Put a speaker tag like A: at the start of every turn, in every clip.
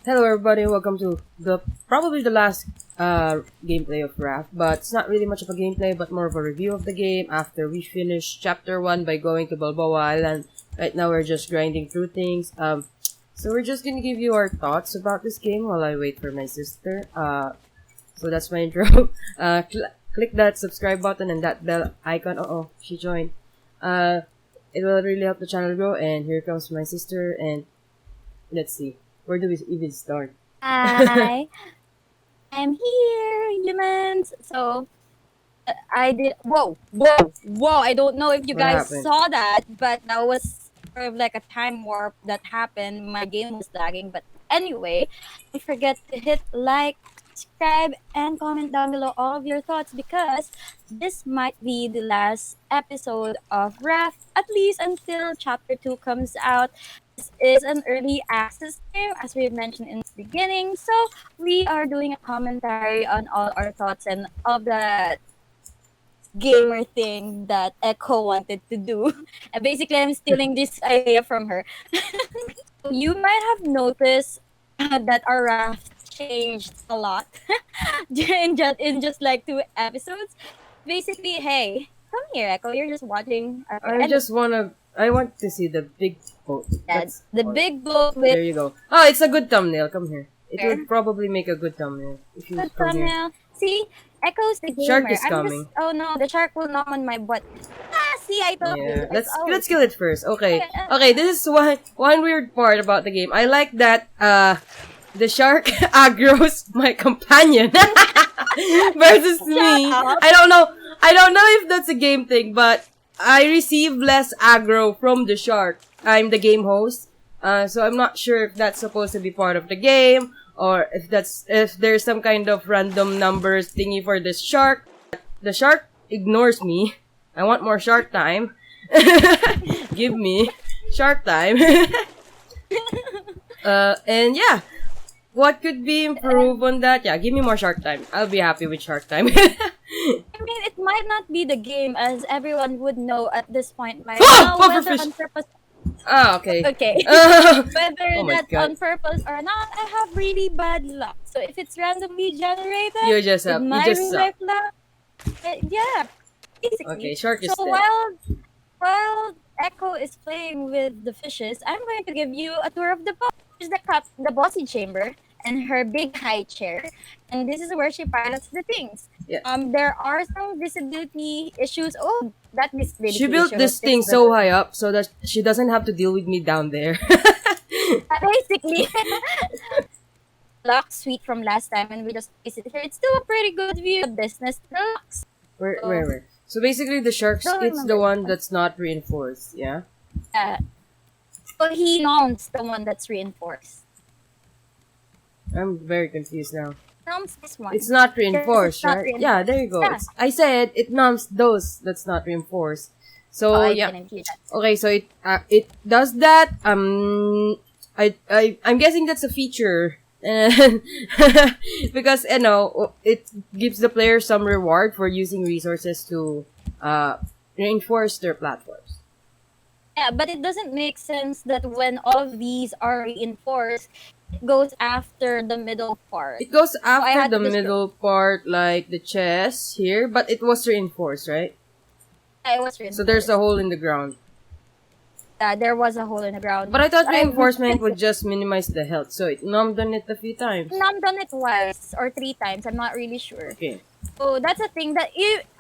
A: Hello everybody, welcome to probably the last gameplay of Raft, but it's not really much of a gameplay but more of a review of the game after we finish chapter 1 by going to Balboa Island. Right now we're just grinding through things. So we're just gonna give you our thoughts about this game while I wait for my sister. So that's my intro. Click that subscribe button and that bell icon. Oh, she joined. It will really help the channel grow, and here comes my sister, and let's see. Where do we even start?
B: Hi, I'm here, humans. So I did. Whoa! I don't know if you
A: What
B: guys
A: happened?
B: saw that, but that was sort of like a time warp that happened. My game was lagging, but anyway, don't forget to hit like, subscribe, and comment down below all of your thoughts because this might be the last episode of Raft, at least until Chapter 2 comes out. This is an early access game, as we mentioned in the beginning. So we are doing a commentary on all our thoughts and all the gamer thing that Echo wanted to do. And basically, I'm stealing this idea from her. You might have noticed that our raft changed a lot in just like 2 episodes. Basically, hey, come here, Echo. You're just watching.
A: I want to see the big boat. That's
B: The
A: all.
B: big boat with
A: There you go. Oh, it's a good thumbnail. Come here. It
B: There.
A: would probably make a good thumbnail if you
B: the
A: come here.
B: thumbnail. See, Echo's the gamer.
A: Shark is
B: I'm
A: coming.
B: just. Oh no, the shark will knock on my butt. See, I told you.
A: Yeah,
B: It's
A: let's kill it first. Okay.
B: Okay,
A: Okay, this is one weird part about the game. I like that the shark aggroes my companion versus me.
B: up.
A: I don't know if that's a game thing, but I receive less aggro from the shark. I'm the game host. So I'm not sure if that's supposed to be part of the game or if there's some kind of random numbers thingy for this shark. The shark ignores me. I want more shark time. Give me shark time. And yeah, what could be improved on that? Yeah, give me more shark time. I'll be happy with shark time.
B: I mean, it might not be the game, as everyone would know at this point by
A: Oh,
B: now,
A: puffer
B: whether
A: fish.
B: on purpose.
A: Ah, okay.
B: Okay.
A: Oh
B: Whether
A: my
B: that's
A: God.
B: on purpose or not, I have really bad luck. So if it's randomly generated,
A: You just
B: with
A: suck. You
B: my
A: just
B: real
A: suck.
B: life luck, yeah, basically.
A: Okay, shark is
B: So
A: dead.
B: while Echo is playing with the fishes, I'm going to give you a tour of the boat. Here's the bossy chamber and her big high chair, and this is where she pilots the things.
A: Yeah.
B: There are some visibility issues. Oh, that visibility
A: She built
B: issue
A: this
B: was
A: thing
B: fixed,
A: so
B: but
A: high up so that she doesn't have to deal with me down there.
B: basically. Lock suite from last time, and we just visited here. It's still a pretty good view of business deluxe.
A: Where? So basically, the shark's
B: Don't
A: it's the
B: remember.
A: one that's not reinforced. Yeah.
B: So he noms the one that's reinforced.
A: I'm very confused now.
B: Noms this one.
A: It's not reinforced,
B: not
A: right?
B: reinforced.
A: Yeah, there you go.
B: Yeah.
A: I said it numbs those that's not reinforced. So
B: I
A: yeah.
B: didn't hear that.
A: Okay, so it does that. I'm guessing that's a feature. Because it gives the player some reward for using resources to reinforce their platforms.
B: Yeah, but it doesn't make sense that when all of these are reinforced, it goes after the middle part.
A: It goes
B: I
A: after
B: had
A: the
B: to destroy-
A: middle part, like the chest here, but it was reinforced, right?
B: Yeah, it was reinforced.
A: So there's a hole in the ground.
B: Yeah, there was a hole in the ground.
A: But I thought
B: So
A: reinforcement would just minimize the health, so it numbed on it a few times.
B: I've done it twice or 3 times. I'm not really sure.
A: Okay.
B: So that's a thing that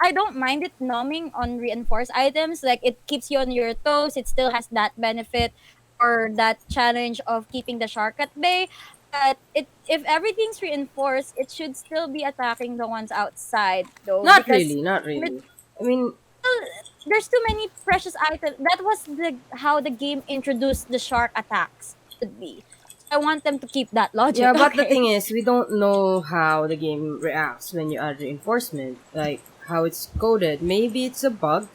B: I don't mind it numbing on reinforced items. Like it keeps you on your toes. It still has that benefit or that challenge of keeping the shark at bay. But if everything's reinforced, it should still be attacking the ones outside, though.
A: Not
B: because
A: really, not really. I mean,
B: there's too many precious items. That was how the game introduced the shark attacks should be. I want them to keep that logic.
A: yeah, but the
B: okay?
A: thing is, we don't know how the game reacts when you add reinforcement, like how it's coded. Maybe it's a bug.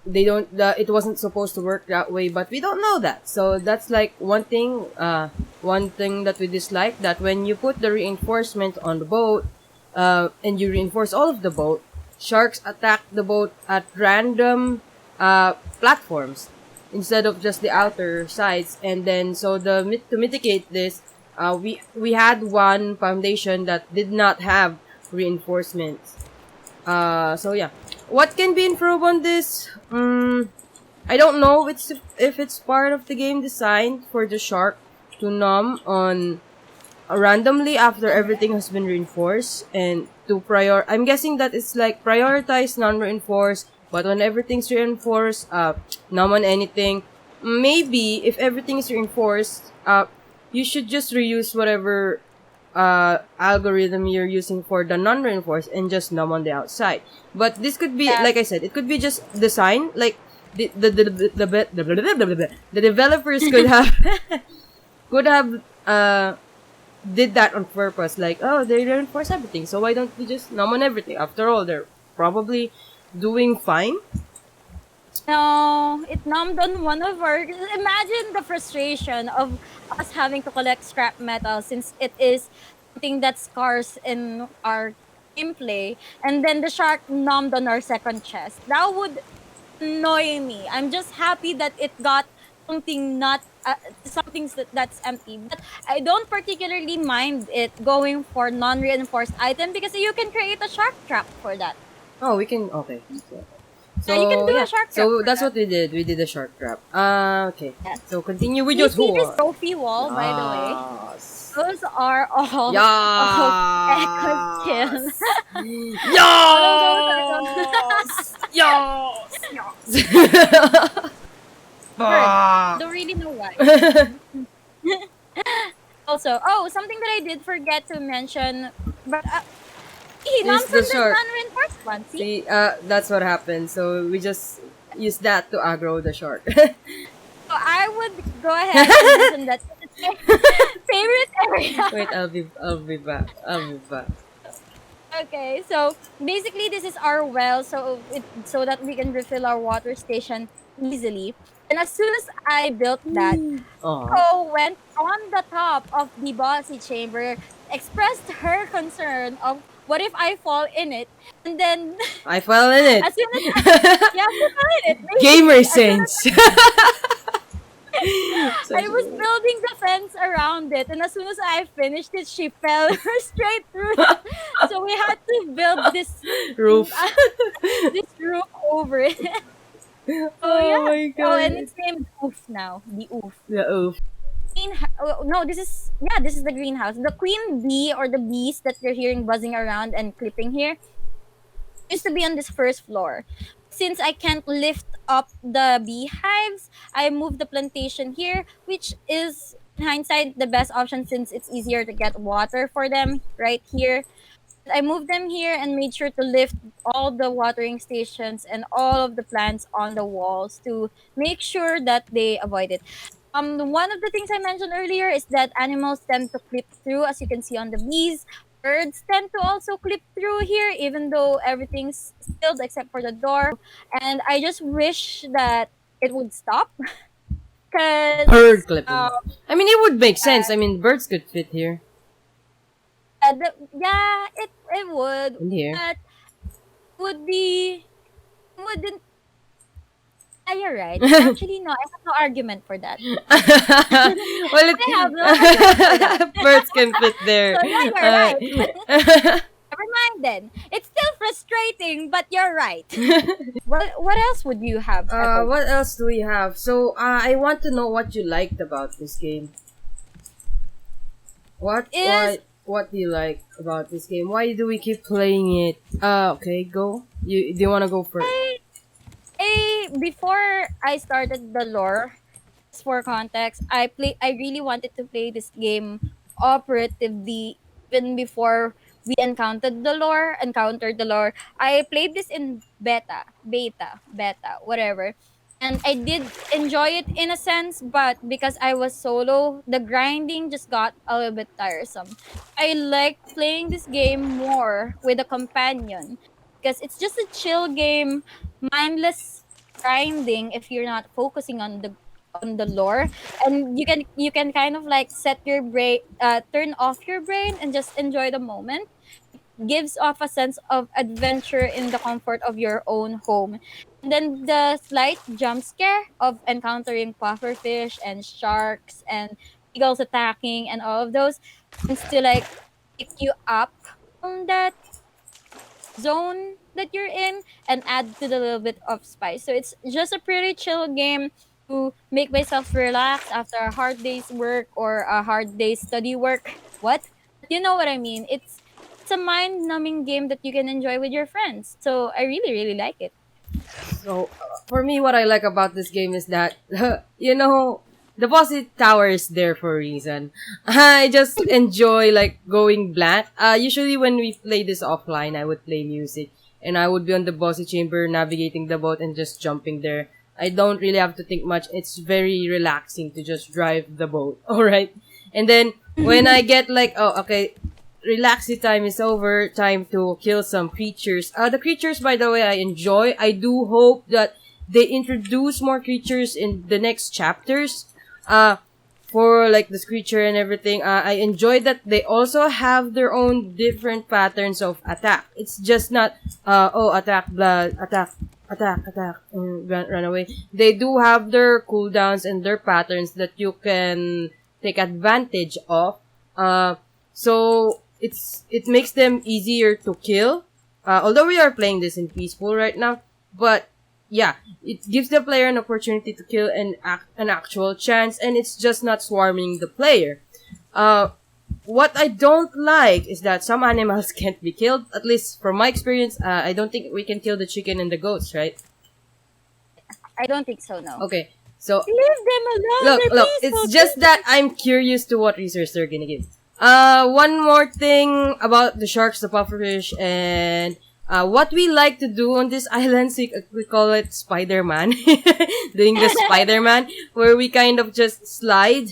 A: It wasn't supposed to work that way, but we don't know that. So that's like one thing that we dislike, that when you put the reinforcement on the boat, and you reinforce all of the boat, sharks attack the boat at random platforms. instead of just the outer sides. And then so to mitigate this, we had one foundation that did not have reinforcements. So yeah, what can be improved on this? I don't know if it's part of the game design for the shark to numb on randomly after everything has been reinforced, and to I'm guessing that it's like prioritize non-reinforced, but when everything's reinforced, numb on anything. Maybe if everything is reinforced, you should just reuse whatever algorithm you're using for the non-reinforced and just numb on the outside. But this could be,
B: Yeah.
A: like I said, it could be just design. Like the developers could have could have did that on purpose. Like, oh, they reinforce everything, so why don't we just numb on everything? After all, they're probably doing fine.
B: No, it numbed on one of our. Imagine the frustration of us having to collect scrap metal since it is something that's scarce in our gameplay, and then the shark numbed on our second chest. That would annoy me. I'm just happy that it got something not that's empty. But I don't particularly mind it going for non-reinforced item because you can create a shark trap for that.
A: Oh, we can. Okay.
B: Yeah, you can
A: So
B: do
A: yeah,
B: a shark trap
A: so
B: for
A: that's
B: that.
A: what we did. We did a shark trap. Okay.
B: Yes.
A: So continue with
B: You
A: your
B: see this
A: tour.
B: trophy wall, by the way?
A: Yes.
B: Those are all of Echo's kills. All of those are
A: Yes. Yes.
B: birds.
A: Ah.
B: Don't really know why. Also, something that I did forget to mention, but he
A: Use
B: numbs on
A: the
B: the
A: shark.
B: non-reinforced one. See?
A: See, that's what happened. So we just use that to aggro the shark.
B: So I would go ahead and mention that it's my favorite area.
A: Wait, I'll be back. I'll be back.
B: Okay, so basically this is our well, so that we can refill our water station easily. And as soon as I built that,
A: Aw.
B: Ko went on the top of the bossy chamber, expressed her concern of what if I fall in it, and then
A: I fell in it.
B: as soon as yeah, she fell in it.
A: Gamer
B: As soon as
A: sense.
B: I was building the fence around it, and as soon as I finished it, she fell straight through it. So we had to build this
A: Roof.
B: this roof over it. Oh
A: Oh
B: yeah.
A: my
B: Oh, and
A: god.
B: it's named Oof now. The Oof.
A: The oof.
B: No, this is the greenhouse. The queen bee or the bees that you're hearing buzzing around and clipping here used to be on this first floor. Since I can't lift up the beehives, I moved the plantation here, which is in hindsight the best option since it's easier to get water for them right here. I moved them here and made sure to lift all the watering stations and all of the plants on the walls to make sure that they avoid it. One of the things I mentioned earlier is that animals tend to clip through, as you can see on the bees. Birds tend to also clip through here, even though everything's sealed except for the door. And I just wish that it would stop,
A: Bird
B: because
A: clipping. I mean, it would make sense. I mean, birds could fit here.
B: it would,
A: In here.
B: but would be wouldn't. You're right. Actually, no, I have no argument for that.
A: Well,
B: I have no argument for that.
A: birds can fit there.
B: So yeah, you're right. Never mind then. It's still frustrating, but you're right. What else would you have? Echo?
A: What else do we have? So, I want to know what you liked about this game. What do you like about this game? Why do we keep playing it? Okay, go. Do you want to go first?
B: Before I started the lore, just for context, I really wanted to play this game operatively even before we encountered the lore. I played this in beta, whatever. And I did enjoy it in a sense, but because I was solo, the grinding just got a little bit tiresome. I like playing this game more with a companion because it's just a chill game, mindless grinding if you're not focusing on the lore, and you can kind of like set your brain, turn off your brain and just enjoy the moment. Gives off a sense of adventure in the comfort of your own home. And then the slight jump scare of encountering pufferfish and sharks and eagles attacking and all of those tends to like pick you up from that zone that you're in and add to the little bit of spice. So it's just a pretty chill game to make myself relax after a hard day's work or a hard day's study work. What? You know what I mean? It's a mind-numbing game that you can enjoy with your friends. So I really really like it.
A: So, for me, what I like about this game is that, you know, the boss tower is there for a reason. I just enjoy, like, going blank. Usually when we play this offline, I would play music. And I would be on the bossy chamber, navigating the boat, and just jumping there. I don't really have to think much. It's very relaxing to just drive the boat. Alright? And then, when I get, like, oh, okay, relaxing time is over. Time to kill some creatures. The creatures, by the way, I enjoy. I do hope that they introduce more creatures in the next chapters. For like this creature and everything. I enjoy that they also have their own different patterns of attack. It's just not, attack, blood, attack, run away. They do have their cooldowns and their patterns that you can take advantage of. So it makes them easier to kill. Although we are playing this in peaceful right now, but yeah, it gives the player an opportunity to kill an actual chance, and it's just not swarming the player. What I don't like is that some animals can't be killed. At least from my experience, I don't think we can kill the chicken and the goats, right?
B: I don't think so, no.
A: Okay, so
B: Leave them alone.
A: look,
B: They're
A: it's
B: peaceful.
A: just that I'm curious to what research they're gonna give. One more thing about the sharks, the pufferfish, and what we like to do on this island, we call it Spider-Man. Doing the Spider-Man, where we kind of just slide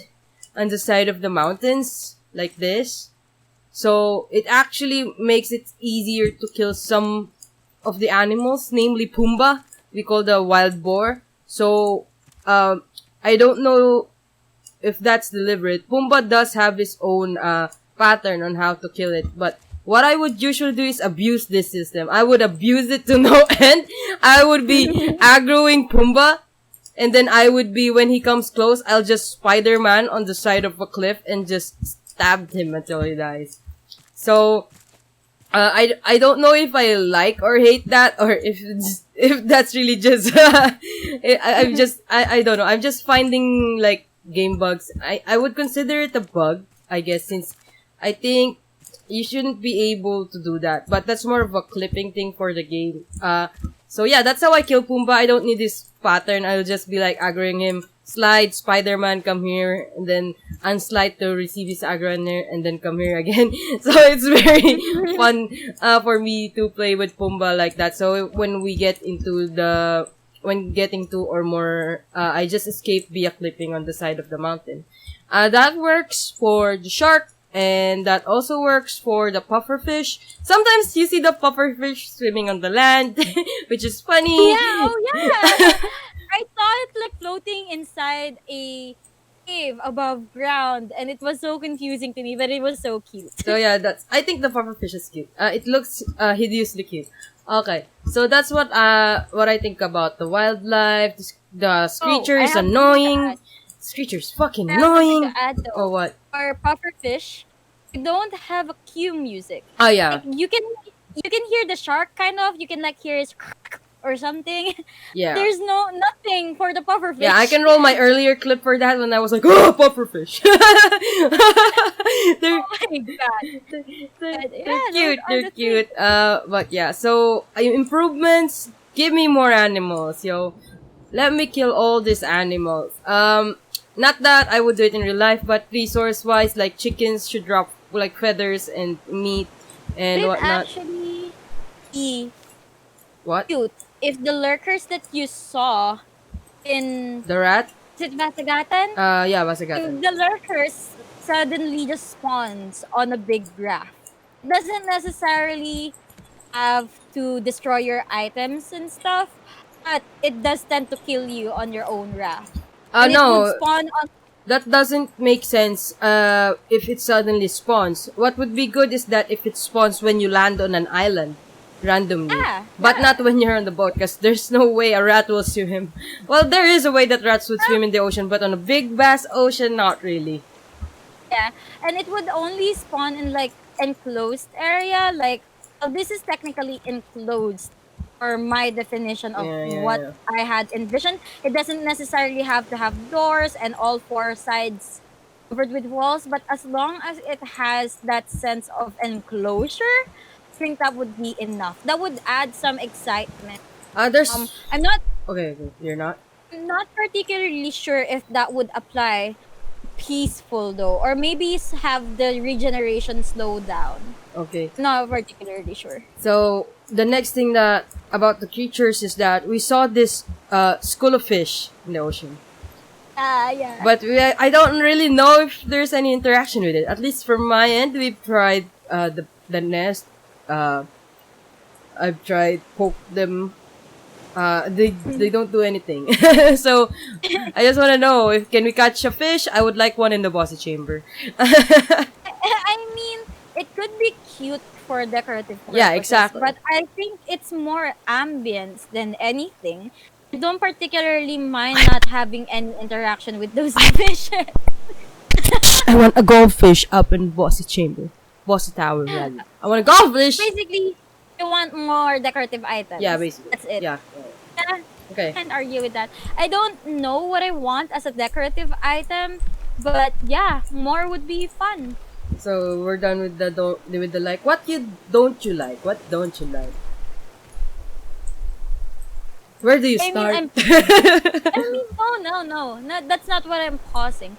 A: on the side of the mountains, like this. So, it actually makes it easier to kill some of the animals, namely Pumbaa, we call the wild boar. So, I don't know if that's deliberate. Pumbaa does have his own pattern on how to kill it, but what I would usually do is abuse this system. I would abuse it to no end. I would be aggroing Pumbaa, and then I would be, when he comes close, I'll just Spider-Man on the side of a cliff and just stab him until he dies. So, I don't know if I like or hate that, or if that's really just I don't know. I'm just finding like game bugs. I would consider it a bug, I guess, since I think you shouldn't be able to do that. But that's more of a clipping thing for the game. So yeah, that's how I kill Pumbaa. I don't need this pattern. I'll just be like aggroing him. Slide, Spider-Man, come here, and then unslide to receive his aggro in there, and then come here again. So it's very fun for me to play with Pumbaa like that. So when getting to or more, I just escape via clipping on the side of the mountain. That works for the shark, and that also works for the pufferfish. Sometimes you see the pufferfish swimming on the land, which is funny.
B: Yeah, oh yeah. I saw it like floating inside a cave above ground, and it was so confusing to me, but it was so cute.
A: So yeah, I think the pufferfish is cute. It looks hideously cute. Okay, so that's what I think about the wildlife. The Screecher
B: I
A: is
B: have
A: annoying. Screecher's fucking
B: I have something
A: annoying.
B: to add though.
A: Oh what?
B: For pufferfish, you don't have a cue music.
A: Oh yeah,
B: Like, you can hear the shark kind of. You can like hear his or something.
A: yeah.
B: There's nothing for the pufferfish.
A: Yeah, I can roll my earlier clip for that when I was like, oh, pufferfish. they're,
B: Oh my god.
A: they're
B: Yeah, those
A: cute,
B: are
A: they're
B: the
A: cute. But yeah, so improvements. Give me more animals, yo. Let me kill all these animals. Not that I would do it in real life, but resource-wise, like chickens should drop like feathers and meat and
B: They'd
A: whatnot.
B: actually be
A: What?
B: cute if the lurkers that you saw in
A: The rat?
B: is it Basagatan?
A: Yeah, Basagatan.
B: If the lurkers suddenly just spawns on a big raft. It doesn't necessarily have to destroy your items and stuff, but it does tend to kill you on your own raft. And it would
A: No,
B: spawn on
A: that doesn't make sense if it suddenly spawns. What would be good is that if it spawns when you land on an island. randomly.
B: Yeah,
A: But
B: yeah,
A: not when you're on the boat, because there's no way a rat will swim. Well, there is a way that rats would swim in the ocean, but on a big vast ocean, not really.
B: yeah. And it would only spawn in like enclosed area. Like, well, this is technically enclosed for my definition of
A: Yeah, yeah,
B: what
A: yeah.
B: I had envisioned. It doesn't necessarily have to have doors and all four sides covered with walls, but as long as it has that sense of enclosure, I think that would be enough. That would add some excitement.
A: There's
B: I'm not
A: okay, okay. You're not
B: I'm not particularly sure if that would apply peaceful though, or maybe have the regeneration slow down.
A: okay.
B: Not particularly sure.
A: So the next thing that about the creatures is that we saw this school of fish in the ocean,
B: Ah, yeah.
A: but I don't really know if there's any interaction with it. At least from my end, we've tried the nest. Uh, I've tried poke them. They don't do anything. So I just want to know if can we catch a fish. I would like one in the bossy chamber.
B: I mean, it could be cute for decorative purposes,
A: Yeah, exactly.
B: but I think it's more ambience than anything. I don't particularly mind not having any interaction with those fishes.
A: I want a goldfish up in bossy chamber, bossy tower rather. I want a goldfish.
B: Basically, you want more decorative
A: Yeah,
B: items.
A: basically.
B: That's it.
A: Yeah.
B: Yeah,
A: Okay.
B: can't argue with that. I don't know what I want as a decorative item, but yeah, more would be fun.
A: So we're done with the like. What don't you like? What don't you like? Where do you
B: I mean,
A: start?
B: no. That's not what I'm pausing.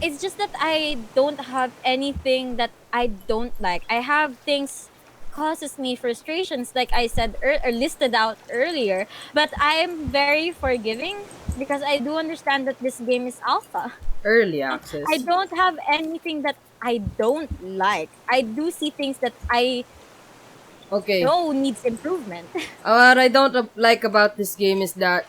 B: It's just that I don't have anything that I don't like. I have things causes me frustrations, like I said or listed out earlier. But I am very forgiving because I do understand that this game is alpha.
A: Early
B: I
A: access.
B: don't have anything that I don't like. I do see things that I
A: Okay.
B: know needs improvement.
A: What I don't like about this game is that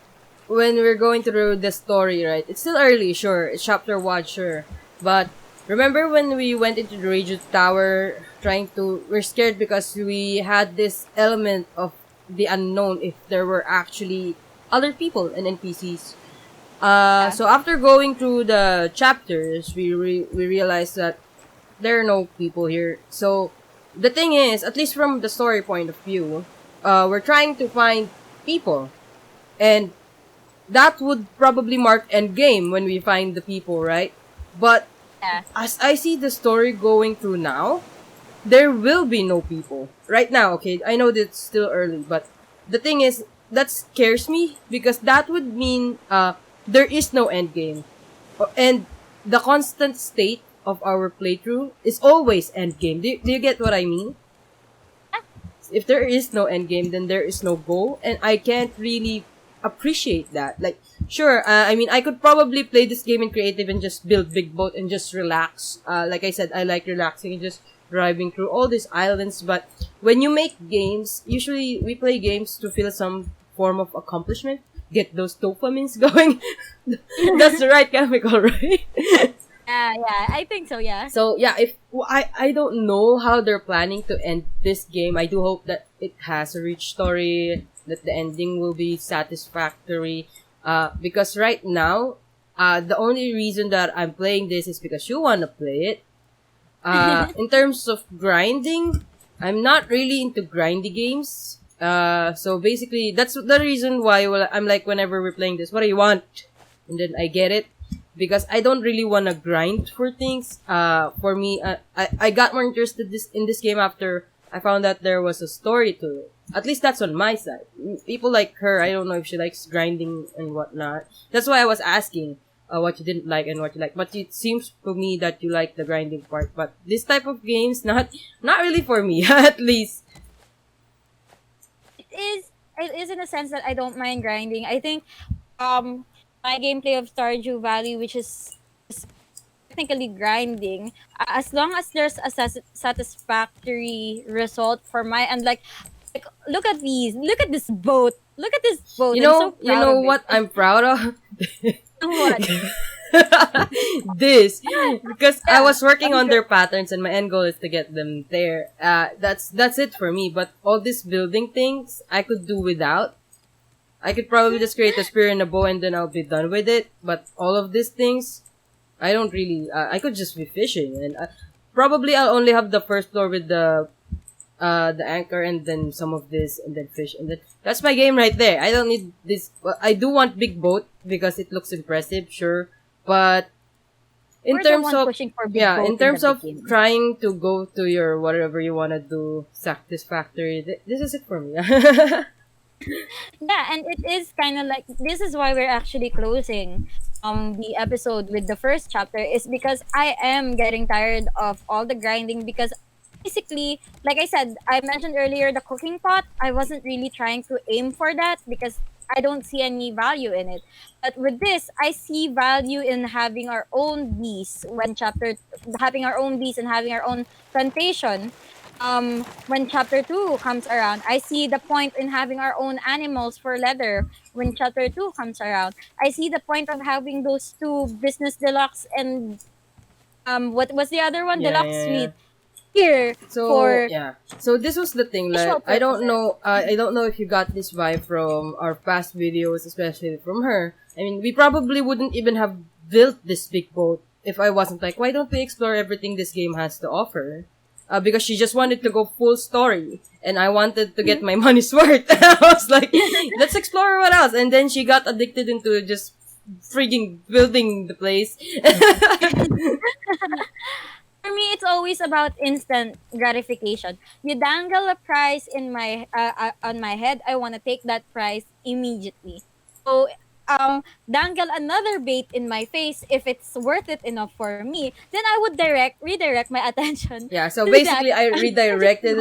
A: when we're going through the story, right? It's still early, sure. It's chapter 1, sure. But remember when we went into the radio tower we're scared because we had this element of the unknown if there were actually other people and NPCs.
B: Yeah.
A: So after going through the chapters, we realized that there are no people here. So the thing is, at least from the story point of view, we're trying to find people, and that would probably mark end game when we find the people, right? But
B: Yeah.
A: as I see the story going through now, there will be no people right now. Okay, I know that it's still early, but the thing is that scares me because that would mean there is no end game, and the constant state of our playthrough is always end game. Do you get what I mean? If there is no end game, then there is no goal, and I can't really appreciate that. Like, sure, I mean, I could probably play this game in creative and just build big boat and just relax. Like I said, I like relaxing and just driving through all these islands. But when you make games, usually we play games to feel some form of accomplishment, get those dopamines going. That's the right chemical, right?
B: Yeah, I think so, yeah.
A: So yeah, if I don't know how they're planning to end this game. I do hope that it has a rich story, that the ending will be satisfactory. Because right now, the only reason that I'm playing this is because you wanna play it. In terms of grinding, I'm not really into grindy games. So basically, that's the reason why I'm like, whenever we're playing this, what do you want? And then I get it. Because I don't really want to grind for things. For me, I got more interested in this game after I found that there was a story to it. At least that's on my side. People like her, I don't know if she likes grinding and whatnot. That's why I was asking what you didn't like and what you like. But it seems to me that you like the grinding part. But this type of games, not really for me, at least.
B: It is in a sense that I don't mind grinding. I think my gameplay of Stardew Valley, which is technically grinding, as long as there's a satisfactory result for my and like look at this boat. Look at this boat. I'm so
A: You
B: proud
A: know
B: of it.
A: what I'm proud of?
B: What?
A: this because I
B: Yeah,
A: was working
B: I'm
A: on
B: sure.
A: their patterns and my end goal is to get them there. That's it for me. But all these building things I could do without. I could probably just create a spear and a bow and then I'll be done with it. But all of these things, I don't really. I could just be fishing and probably I'll only have the first floor with the anchor and then some of this and then fish and then that's my game right there. I don't need this. Well, I do want big boat because it looks impressive, sure, but in
B: We're the
A: terms
B: one
A: of
B: pushing for big
A: yeah,
B: boat
A: in
B: in the
A: terms of
B: beginning.
A: trying to go to your whatever you wanna do satisfactory, this is it for me.
B: Yeah, and it is kind of like this is why we're actually closing the episode with the first chapter is because I am getting tired of all the grinding because basically, like I said, I mentioned earlier the cooking pot, I wasn't really trying to aim for that because I don't see any value in it. But with this, I see value in having our own bees having our own bees and having our own plantation when chapter 2 comes around. I see the point in having our own animals for leather when chapter 2 comes around. I see the point of having those two business deluxe and what was the other one,
A: Yeah,
B: deluxe
A: yeah, yeah.
B: suite here
A: So
B: for
A: yeah, so this was the thing.
B: visual
A: Like I don't
B: purposes.
A: know, I don't know if you got this vibe from our past videos, especially from her. I mean, we probably wouldn't even have built this big boat if I wasn't like, why don't we explore everything this game has to offer? Because she just wanted to go full story, and I wanted to get my money's worth. I was like, let's explore what else, and then she got addicted into just freaking building the place.
B: For me, it's always about instant gratification. You dangle a prize in my on my head. I want to take that prize immediately. So, dangle another bait in my face. If it's worth it enough for me, then I would redirect my attention
A: Yeah, so
B: to that.
A: basically I redirected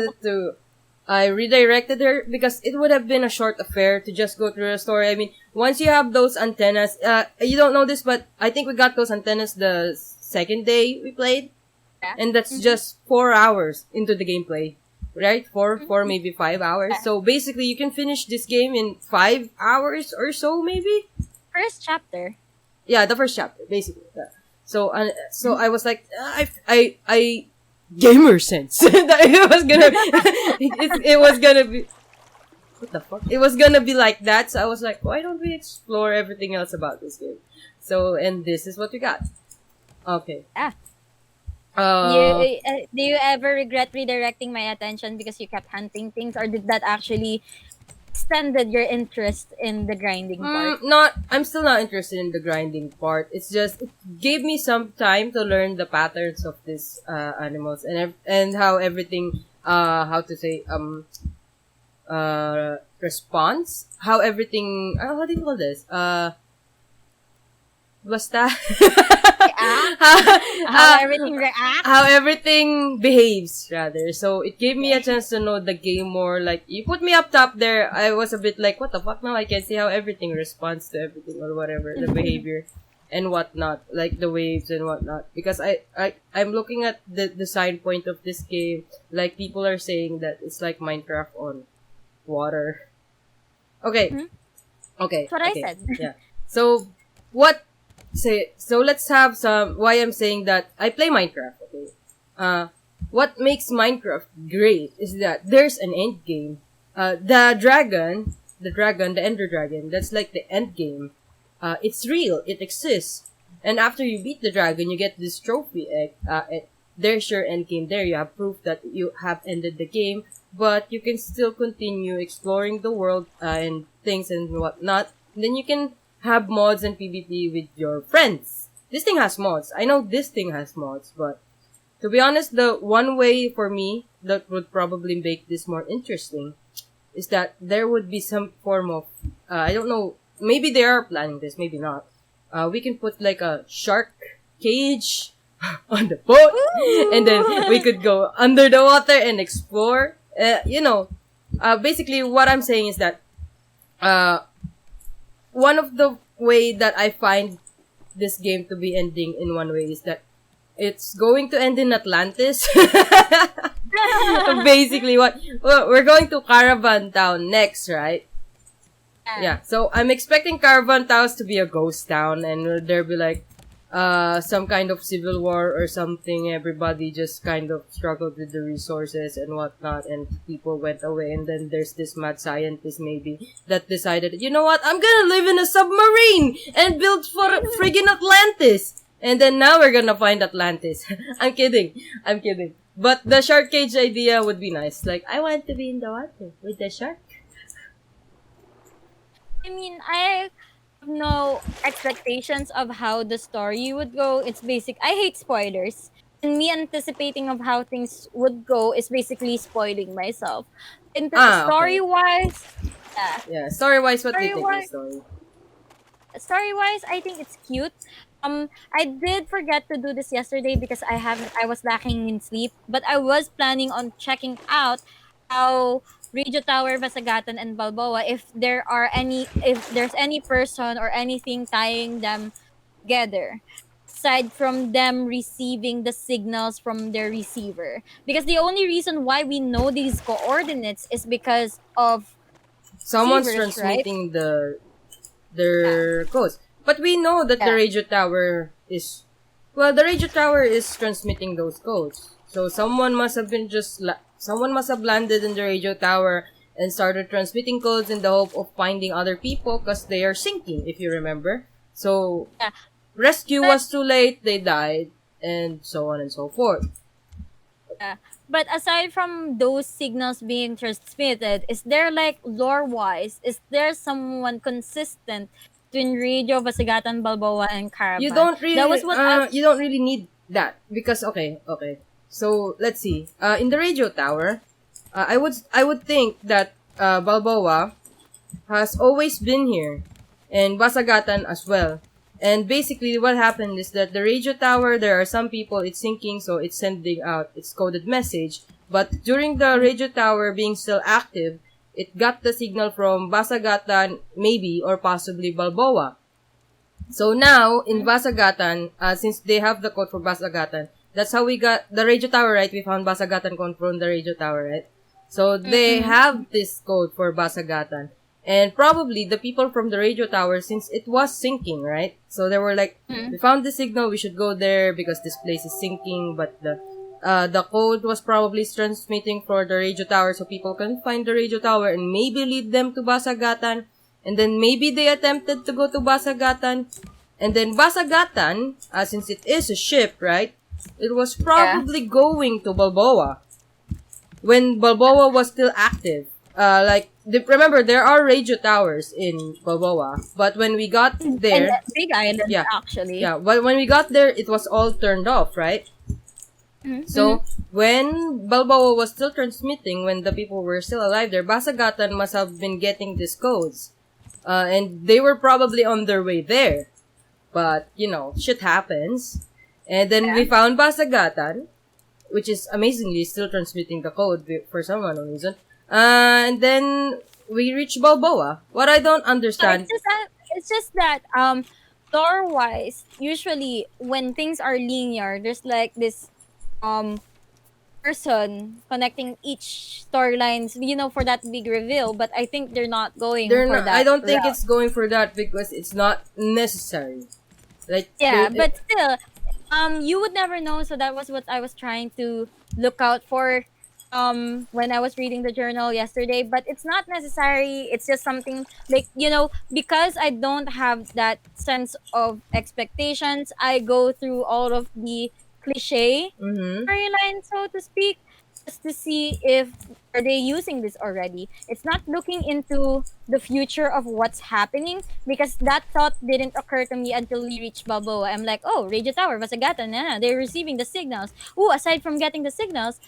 A: her because it would have been a short affair to just go through the story. I mean, once you have those antennas, you don't know this, but I think we got those antennas the second day we played,
B: Yeah.
A: and that's
B: Mhm.
A: just 4 hours into the gameplay, right? Four, maybe 5 hours.
B: Yeah.
A: So basically, you can finish this game in 5 hours or so, maybe.
B: First chapter.
A: Yeah, the first chapter, basically. Yeah. So I was like, I gamer sense that it was gonna, it was gonna be, what the fuck? It was gonna be like that. So I was like, why don't we explore everything else about this game? So, and this is what we got. Okay.
B: Yeah.
A: Uh,
B: Do you ever regret redirecting my attention because you kept hunting things, or did that actually extended your interest in the grinding part?
A: I'm still not interested in the grinding part. It's just, it gave me some time to learn the patterns of these, animals and how everything, how to say, response. How everything, how do you call this? Basta.
B: How everything reacts?
A: How everything behaves, rather. So, it gave me a chance to know the game more. Like, you put me up top there, I was a bit like, what the fuck now? I can see how everything responds to everything or whatever, the behavior and whatnot, like the waves and whatnot. Because I'm looking at the design point of this game, like, people are saying that it's like Minecraft on water. Okay.
B: Mhm.
A: Okay.
B: That's what I
A: Okay.
B: said.
A: Yeah. So, so let's have some, why I'm saying that I play Minecraft, okay? What makes Minecraft great is that there's an end game. The Ender Dragon, that's like the end game. It's real, it exists. And after you beat the dragon, you get this trophy. There's your end game there. You have proof that you have ended the game, but you can still continue exploring the world and things and whatnot. And then you can have mods and PvP with your friends. This thing has mods. I know this thing has mods, but to be honest, the one way for me that would probably make this more interesting is that there would be some form of, I don't know, maybe they are planning this, maybe not. We can put like a shark cage on the boat, and then we could go under the water and explore. Basically what I'm saying is that, one of the way that I find this game to be ending in one way is that it's going to end in Atlantis. Basically, well, we're going to Caravan Town next, right? Yeah. So I'm expecting Caravan Towns to be a ghost town, and there'll be like some kind of civil war or something. Everybody just kind of struggled with the resources and whatnot, and people went away. And then there's this mad scientist maybe that decided, you know what, I'm gonna live in a submarine and build for friggin' Atlantis. And then now we're gonna find Atlantis. I'm kidding. I'm kidding. But the shark cage idea would be nice. Like, I want to be in the water with the shark.
B: I mean, I have no expectations of how the story would go. It's basic. I hate spoilers. And me anticipating of how things would go is basically spoiling myself. In
A: Okay.
B: story wise, yeah.
A: Yeah, story-wise, what do you
B: Story
A: think of the
B: wise,
A: story?
B: I think it's cute. I did forget to do this yesterday because I was lacking in sleep, but I was planning on checking out how Radio Tower, Vasagatan, and Balboa, if there's any person or anything tying them together aside from them receiving the signals from their receiver, because the only reason why we know these coordinates is because of
A: Someone's
B: receivers, right?
A: transmitting
B: Yeah.
A: their codes. But we know that the
B: Yeah.
A: radio tower is, well, the radio tower is transmitting those codes. So someone must have landed in the radio tower and started transmitting codes in the hope of finding other people because they are sinking, if you remember. So
B: Yeah.
A: rescue
B: But
A: was too late, they died, and so on and so forth.
B: Yeah. But aside from those signals being transmitted, is there like lore wise, is there someone consistent between Radio, Vasagatan, Balboa, and Caravan? That was what I
A: You don't really need that because okay. So let's see. In the radio tower, I would think that Balboa has always been here, and Basagatan as well. And basically, what happened is that the radio tower, there are some people, it's sinking, so it's sending out its coded message. But during the radio tower being still active, it got the signal from Basagatan, maybe, or possibly Balboa. So now, in Basagatan, since they have the code for Basagatan, that's how we got the radio tower, right? We found Basagatan code from the radio tower, right? So they
B: mm-mm,
A: have this code for Basagatan. And probably the people from the radio tower, since it was sinking, right? So they were like,
B: mm,
A: we found the signal, we should go there because this place is sinking, but the code was probably transmitting for the radio tower so people can find the radio tower and maybe lead them to Basagatan. And then maybe they attempted to go to Basagatan. And then Basagatan, since it is a ship, right? It was
B: yeah.
A: probably going to Balboa when Balboa was still active. Remember, there are radio towers in Balboa, but when we got
B: And
A: there,
B: Big Island
A: yeah,
B: actually.
A: yeah, but when we got there, it was all turned off, right?
B: Mm-hmm.
A: So, when Balboa was still transmitting, when the people were still alive there, Basagatan must have been getting these codes. And they were probably on their way there. But, shit happens. And then
B: Yeah.
A: we found Basagatan, which is amazingly still transmitting the code for some unknown reason. And then we reach Balboa. What I don't
B: So
A: understand,
B: it's just that lore wise, usually when things are linear, there's like this um person connecting each storylines, for that big reveal. But I think they're not going
A: they're
B: for
A: not, I
B: that
A: don't think
B: route.
A: it's going for that because it's not necessary. Like,
B: Yeah, but still, you would never know. So that was what I was trying to look out for, when I was reading the journal yesterday. But it's not necessary. It's just something like, because I don't have that sense of expectations. I go through all of the cliche
A: mm-hmm.
B: storyline, so to speak, just to see if are they using this already. It's not looking into the future of what's happening because that thought didn't occur to me until we reached Balboa. I'm like, oh, Radio Tower, Vasagatan, they're receiving the signals. Oh, aside from getting the signals,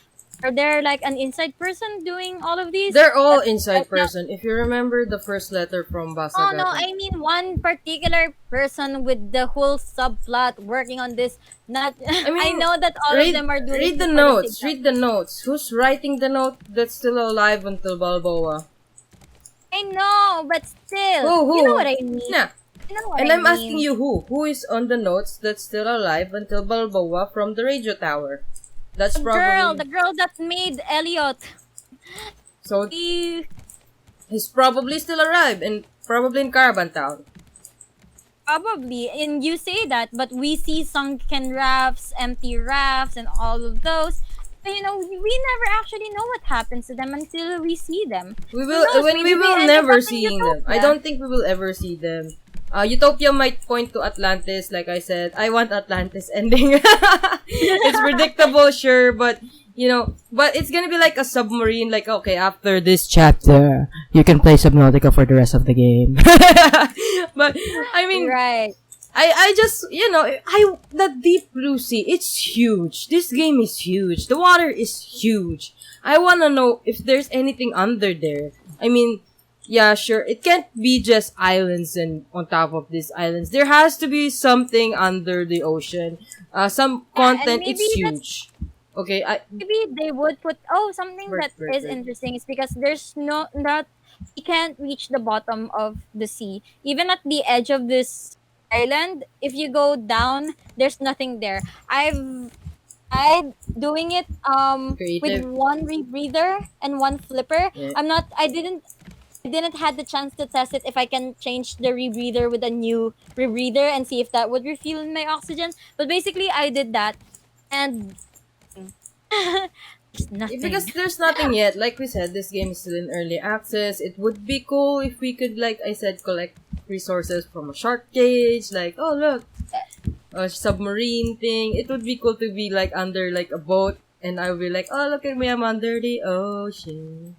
B: are there like an inside person doing all of these?
A: They're all
B: Right
A: inside
B: now,
A: person. If you remember the first letter from
B: oh no,
A: Basagatan.
B: I mean one particular person with the whole subplot working on this. Not,
A: I
B: I
A: mean,
B: know that all of them are doing
A: read the
B: it for the
A: notes.
B: signal.
A: Read the notes. Who's writing the note that's still alive until Balboa?
B: I know, but still, you know what
A: Who?
B: I mean.
A: Nah.
B: You know what
A: And
B: I
A: I'm asking
B: mean.
A: you who? Who is on the notes that's still alive until Balboa from the radio tower? That's
B: The
A: probably
B: girl that made Elliot.
A: so
B: He,
A: he's probably still alive and probably in Caravan Town.
B: Probably, and you say that, but we see sunken rafts, empty rafts, and all of those. But, we never actually know what happens to them until we see them.
A: We
B: Who
A: will
B: knows?
A: when we
B: Maybe we
A: will
B: ended
A: never
B: up in
A: seeing them. I
B: Utopia.
A: don't think we will ever see them. Utopia might point to Atlantis, like I said. I want Atlantis ending. It's predictable, sure, but but it's gonna be like a submarine. Like, okay, after this chapter, you can play Subnautica for the rest of the game. But I mean,
B: Right.
A: I just, the deep blue sea, it's huge. This game is huge. The water is huge. I wanna know if there's anything under there. I mean, yeah, sure. It can't be just islands and on top of these islands. There has to be something under the ocean. Some
B: Yeah, and
A: content, it's huge. Okay,
B: maybe they would put something
A: right,
B: that
A: right,
B: is
A: right.
B: interesting is because there's no not you can't reach the bottom of the sea. Even at the edge of this island, if you go down, there's nothing there. I've tried doing it with
A: Creative.
B: one rebreather and one flipper.
A: Yeah.
B: I didn't had the chance to test it if I can change the rebreather with a new rebreather and see if that would refill my oxygen. But basically I did that and there's
A: Because
B: nothing.
A: there's nothing yet. Like we said, this game is still in early access. It would be cool if we could, like I said, collect resources from a shark cage. Like, oh look, a submarine thing. It would be cool to be like under like a boat, and I would be like, oh look at me, I'm under the ocean.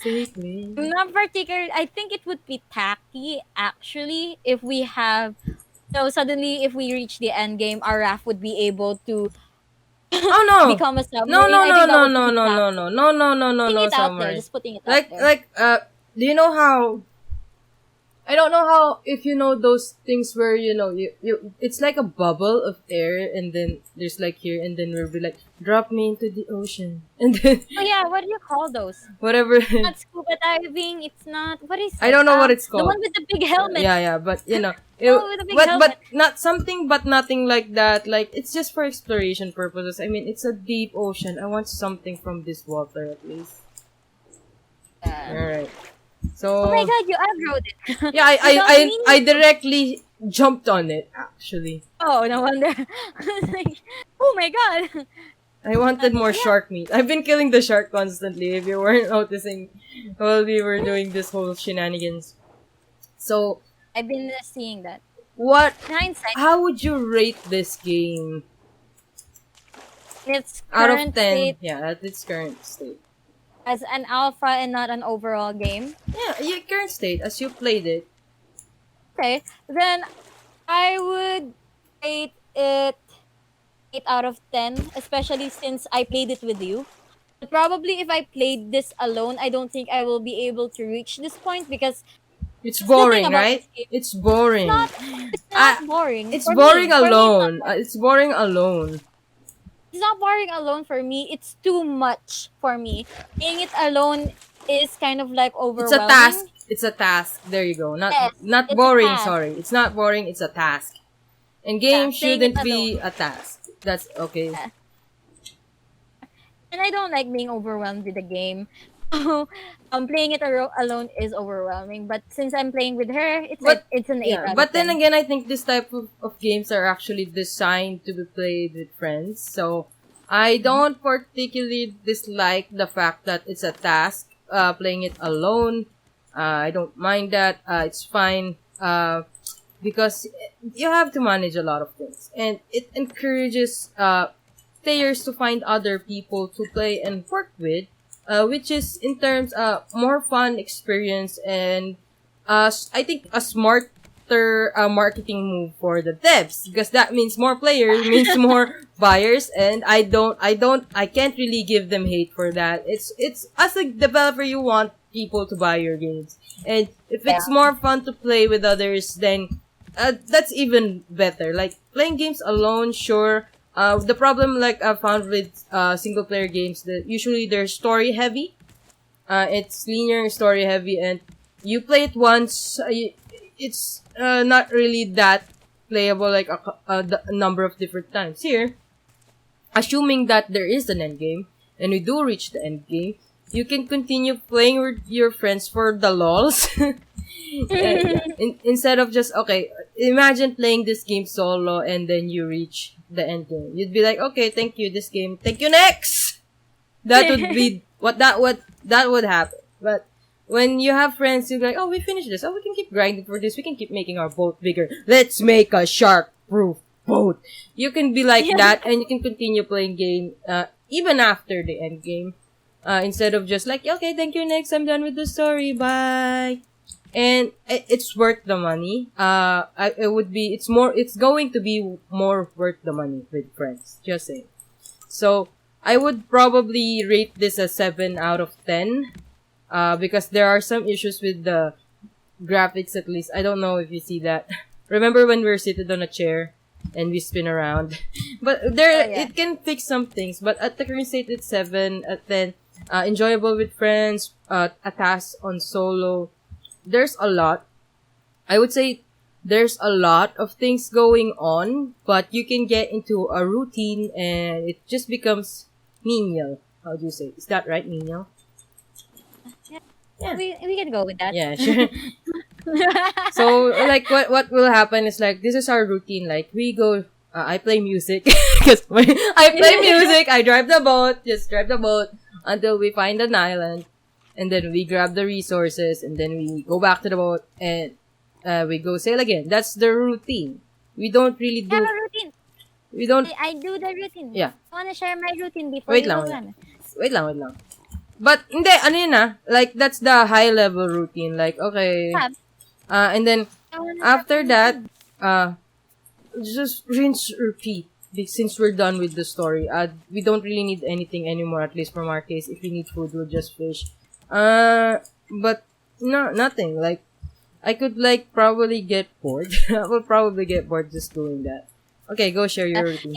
A: Safely.
B: Not particular. I think it would be tacky actually if we have suddenly if we reach the end game, our raft would be able to
A: Oh no.
B: become a
A: No,
B: submarine.
A: no,
B: I
A: no,
B: think that
A: no,
B: would
A: no,
B: be
A: no, no,
B: tacky.
A: no, no, no, no, no,
B: Putting
A: no,
B: it out there,
A: submarine.
B: just putting it out
A: Like,
B: there.
A: like, do you know how I don't know how if you know those things where you it's like a bubble of air and then there's like here and then we'll be like drop me into the ocean and then
B: Oh yeah, what do you call those?
A: whatever.
B: Not scuba diving. It's not. What is
A: I
B: it?
A: don't know what it's
B: The
A: called.
B: one with the big helmet.
A: Yeah, but
B: Oh, with the big
A: but
B: helmet.
A: not something but nothing like that. Like it's just for exploration purposes. I mean, it's a deep ocean. I want something from this water at least. All right.
B: Oh my
A: So
B: god, you aggroed it.
A: yeah,
B: You got me.
A: I directly jumped on it actually.
B: Oh, no wonder. I was like, oh my god.
A: I wanted more
B: Yeah.
A: shark meat. I've been killing the shark constantly, if you weren't noticing while we were doing this whole shenanigans. So,
B: I've been seeing that.
A: what,
B: In hindsight,
A: how would you rate this game
B: its
A: out of
B: current
A: 10?
B: state
A: Yeah, at its current state.
B: as an alpha and not an overall game.
A: Yeah, your current state, as you played it.
B: Okay, then I would rate it 8 out of 10, especially since I played it with you. But probably if I played this alone, I don't think I will be able to reach this point because
A: It's
B: that's the thing
A: boring,
B: about
A: right?
B: this game.
A: It's boring.
B: It's
A: Ah,
B: not boring.
A: it's
B: For
A: boring
B: me. For me,
A: alone. It's boring alone.
B: it's not boring alone for me. It's too much for me. Playing it alone is kind of like
A: It's a task.
B: overwhelming.
A: It's a task. There you go. Not
B: Yes,
A: not
B: it's a
A: boring,
B: task.
A: sorry. It's not boring, it's a task. And
B: Yeah,
A: games
B: playing it
A: shouldn't be
B: alone.
A: a task. That's okay.
B: Yeah. And I don't like being overwhelmed with the game. Playing it alone is overwhelming. But since I'm playing with her,
A: But
B: it's an 8
A: yeah,
B: out
A: but
B: of
A: then
B: 10.
A: again, I think this type of games are actually designed to be played with friends. So I don't particularly dislike the fact that it's a task. Playing it alone, I don't mind that. It's fine. Because you have to manage a lot of things, and it encourages players to find other people to play and work with, which is in terms more fun experience and I think a smarter marketing move for the devs because that means more players means more buyers, and I can't really give them hate for that. It's as a developer you want people to buy your games, and if it's more fun to play with others, then that's even better. Like playing games alone, sure. The problem like I found with single player games that usually they're story heavy. It's linear story heavy, and you play it once. It's not really that playable like a number of different times. Here, assuming that there is an end game, and we do reach the end game, you can continue playing with your friends for the lols. Yeah. Instead of just okay, imagine playing this game solo and then you reach the end game. You'd be like, okay, thank you, this game. Thank you, next. That would be that would happen. But when you have friends, you're like, oh, we finished this. Oh, we can keep grinding for this. We can keep making our boat bigger. Let's make a shark-proof boat. You can be like
B: Yeah.
A: that, and you can continue playing game even after the end game. Instead of just like, okay, thank you, next. I'm done with the story. Bye. And it's worth the money. It's going to be more worth the money with friends. Just saying. So, I would probably rate this a 7 out of 10. Because there are some issues with the graphics at least. I don't know if you see that. Remember when we were seated on a chair and we spin around? But there,
B: Oh, yeah.
A: it can fix some things. But at the current state, it's 7 at 10. Enjoyable with friends, a task on solo. There's a lot. I would say there's a lot of things going on, but you can get into a routine and it just becomes menial. How do you say? Is that right, menial? Yeah.
B: We can go with that.
A: Yeah, sure. So, like, what will happen is, like, this is our routine. Like, we go, I play music. Because I play music, I drive the boat, just drive the boat until we find an island. And then we grab the resources, and then we go back to the boat, and we go sail again. That's the routine. We don't really
B: I have
A: do,
B: a routine.
A: we don't,
B: I do the routine.
A: yeah.
B: I wanna share my routine before
A: Wait
B: you
A: lang,
B: go
A: wait
B: on.
A: wait lang. But, hindi, ano yun like, that's the high level routine. Like, okay.
B: Yeah.
A: And then,
B: I wanna
A: after
B: share my
A: that,
B: routine.
A: just rinse, repeat. Since we're done with the story, we don't really need anything anymore, at least from our case. If we need food, we'll just fish. But, no, nothing. Like, I could, like, probably get bored. I will probably get bored just doing that. Okay, go share your routine.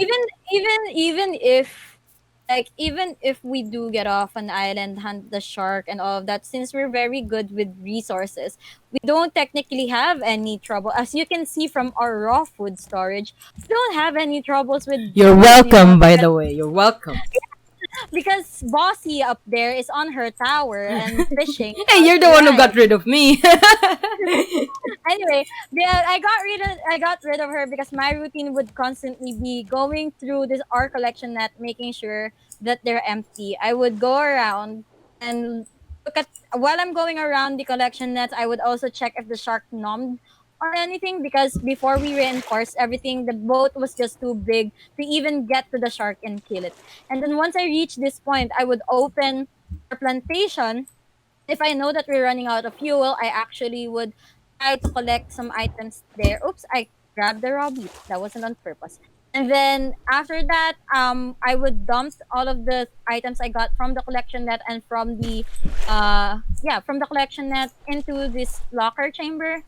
B: Even if we do get off an island, hunt the shark and all of that, since we're very good with resources, we don't technically have any trouble. As you can see from our raw food storage, we don't have any troubles with
A: You're
B: food
A: welcome,
B: anymore
A: by the way. You're welcome.
B: because Bossy up there is on her tower and fishing.
A: Hey, you're the one who got rid of me.
B: Anyway, I got rid of her because my routine would constantly be going through this our collection net, making sure that they're empty. I would go around and look at while I'm going around the collection nets. I would also check if the shark nommed or anything because before we reinforced everything, the boat was just too big to even get to the shark and kill it. And then once I reached this point, I would open our plantation. If I know that we're running out of fuel, I actually would try to collect some items there. Oops, I grabbed the raw beef. That wasn't on purpose. And then after that, I would dump all of the items I got from the collection net and from the collection net into this locker chamber.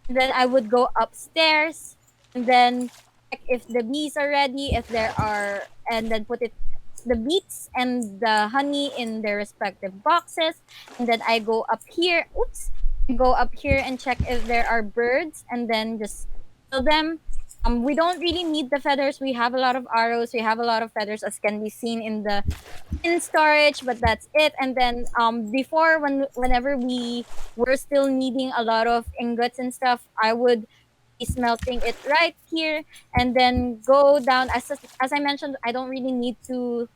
B: And then I would go upstairs and then check if the bees are ready, if there are, and then put it the beets and the honey in their respective boxes. And then I go up here. Oops. I go up here and check if there are birds and then just kill them. We don't really need the feathers. We have a lot of arrows. We have a lot of feathers as can be seen in storage, but that's it. And then before whenever we were still needing a lot of ingots and stuff, I would be smelting it right here and then go down as I mentioned, I don't really need to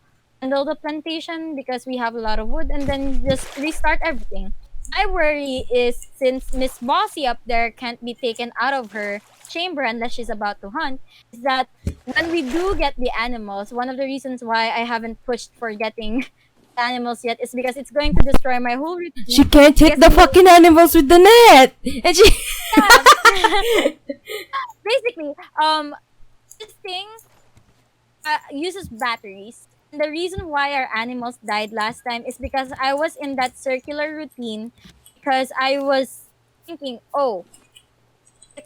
B: handle the plantation because we have a lot of wood and then just restart everything. My worry is since Miss Bossy up there can't be taken out of her chamber unless she's about to hunt, is that when we do get the animals, one of the reasons why I haven't pushed for getting animals yet is because it's going to destroy my whole
A: She
B: routine.
A: can't hit the
B: Because
A: fucking animals with the net. And she.
B: basically, this thing uses batteries. And the reason why our animals died last time is because I was in that circular routine because I was thinking, oh,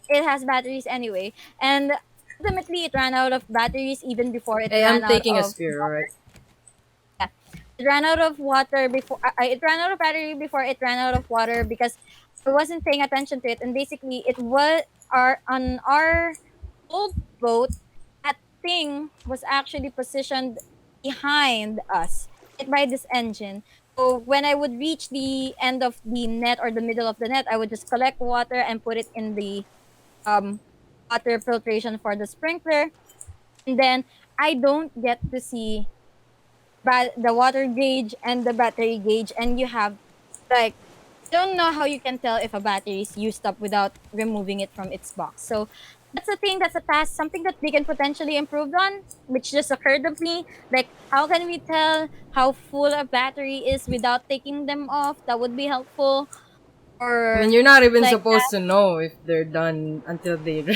B: it has batteries anyway. And ultimately, it ran out of batteries even before it
A: Hey,
B: ran
A: I'm
B: out
A: taking a
B: of
A: spear, alright?
B: it ran out of water before it ran out of battery before it ran out of water because I wasn't paying attention to it and basically it was our old boat that thing was actually positioned behind us right by this engine So when I would reach the end of the net or the middle of the net, I would just collect water and put it in the um water filtration for the sprinkler. And then I don't get to see the water gauge and the battery gauge, and you have like don't know how you can tell if a battery is used up without removing it from its box. So that's a thing, that's a task, something that they can potentially improve on, which just occurred to me. Like, how can we tell how full a battery is without taking them off? That would be helpful.
A: I mean,
B: Or
A: you're not even
B: like
A: supposed
B: that.
A: to know if they're done until they.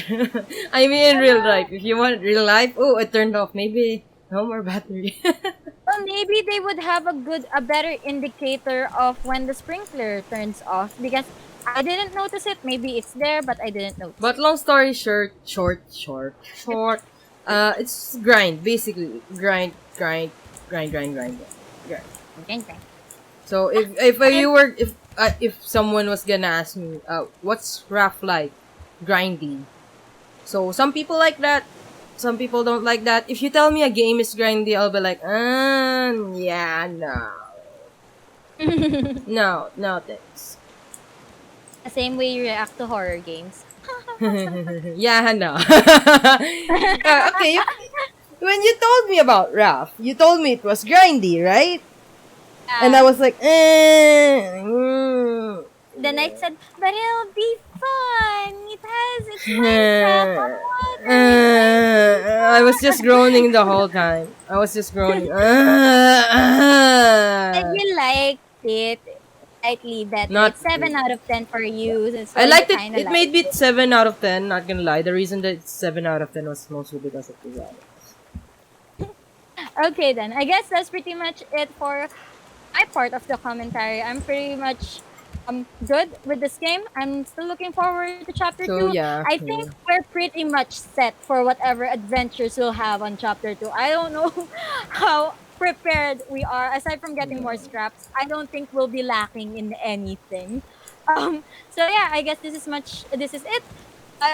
A: I mean, in real life, if you want real life, oh, it turned off. Maybe no more battery.
B: Well, maybe they would have a better indicator of when the sprinkler turns off, because I didn't notice it. Maybe it's there, but I didn't notice
A: But
B: it.
A: long story short. It's grind basically. Grind.
B: Okay.
A: So if you were if someone was gonna ask me, what's Raft like? Grindy. So some people like that. Some people don't like that. If you tell me a game is grindy, I'll be like, yeah, no, thanks.
B: The same way you react to horror games.
A: Yeah, no. Okay, when you told me about Raft, you told me it was grindy, right? And I
B: Yeah.
A: was like,
B: Then I said, but it'll be fun. It's Minecraft on water. It might be
A: I was just
B: fun.
A: groaning the whole time. I was just groaning.
B: And you liked it slightly better.
A: Not.
B: It's 7 out of 10 for you.
A: I
B: So you
A: liked it.
B: kind of
A: It
B: liked
A: made it
B: it.
A: 7 out of 10. Not gonna lie. The reason that it's 7 out of 10 was mostly because of the design.
B: Okay, then. I guess that's pretty much it for my part of the commentary. I'm pretty much good with this game. I'm still looking forward to chapter
A: So
B: 2.
A: yeah.
B: I think we're pretty much set for whatever adventures we'll have on chapter 2. I don't know how prepared we are. Aside from getting more scraps, I don't think we'll be lacking in anything. So yeah, I guess this is it.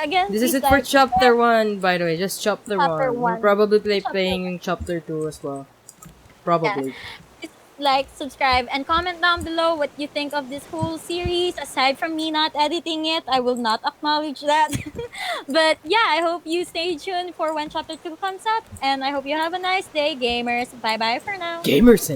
B: Again,
A: This is
B: please
A: it for
B: like,
A: chapter 1, by the way. Just chapter
B: chapter
A: 1. We'll
B: 1.
A: probably
B: Chapter
A: playing chapter 2 as well.
B: Yeah.
A: Probably.
B: Just like, subscribe, and comment down below what you think of this whole series. Aside from me not editing it, I will not acknowledge that. But yeah, I hope you stay tuned for when chapter 2 comes up. And I hope you have a nice day, gamers. Bye bye for now.
A: Gamerson.